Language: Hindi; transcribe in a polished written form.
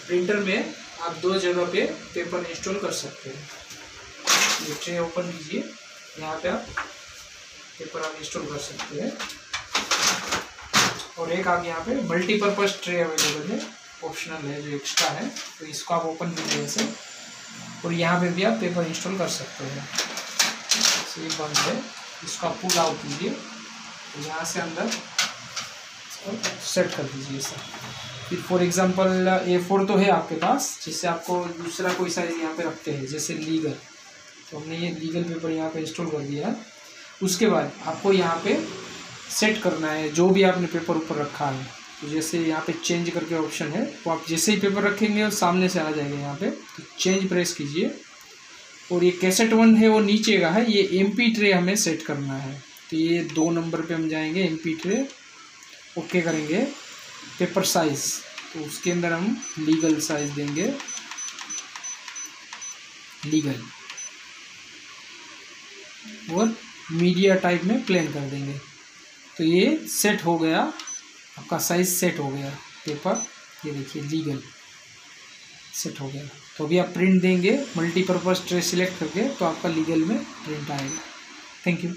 प्रिंटर में आप 2 जगह पे पेपर इंस्टॉल कर सकते हैं। ये ट्रे ओपन कीजिए, यहाँ पे आप पेपर आप इंस्टॉल कर सकते हैं। और एक आप यहाँ पे मल्टीपर्पज़ ट्रे अवेलेबल है, ऑप्शनल है, जो एक्स्ट्रा है, तो इसको आप ओपन कीजिए ऐसे, और यहाँ पे भी आप पेपर इंस्टॉल कर सकते हैं। ये बंद है, इसको आप पुल आउट कीजिए, तो यहाँ से अंदर सेट कर दीजिए ऐसा। फिर फॉर एग्जांपल A4 तो है आपके पास, जिससे आपको दूसरा कोई साइज़ यहाँ पे रखते हैं, जैसे लीगल, तो हमने ये लीगल पेपर यहाँ पे इंस्टॉल कर दिया है। उसके बाद आपको यहाँ पे सेट करना है जो भी आपने पेपर ऊपर रखा है। तो जैसे यहाँ पे चेंज करके ऑप्शन है, तो आप जैसे ही पेपर रखेंगे और सामने से आ जाएगा यहाँ पे, तो चेंज प्रेस कीजिए, और ये कैसेट 1 है वो नीचे का है, ये MP ट्रे हमें सेट करना है। तो ये 2 नंबर पे हम जाएंगे, MP ट्रे, ओके करेंगे। पेपर साइज़, तो उसके अंदर हम लीगल साइज़ देंगे, लीगल, और मीडिया टाइप में प्लेन कर देंगे। तो ये सेट हो गया, आपका साइज़ सेट हो गया पेपर, ये देखिए लीगल सेट हो गया। तो अभी आप प्रिंट देंगे मल्टीपर्पज़ ट्रे सिलेक्ट करके, तो आपका लीगल में प्रिंट आएगा। Thank you.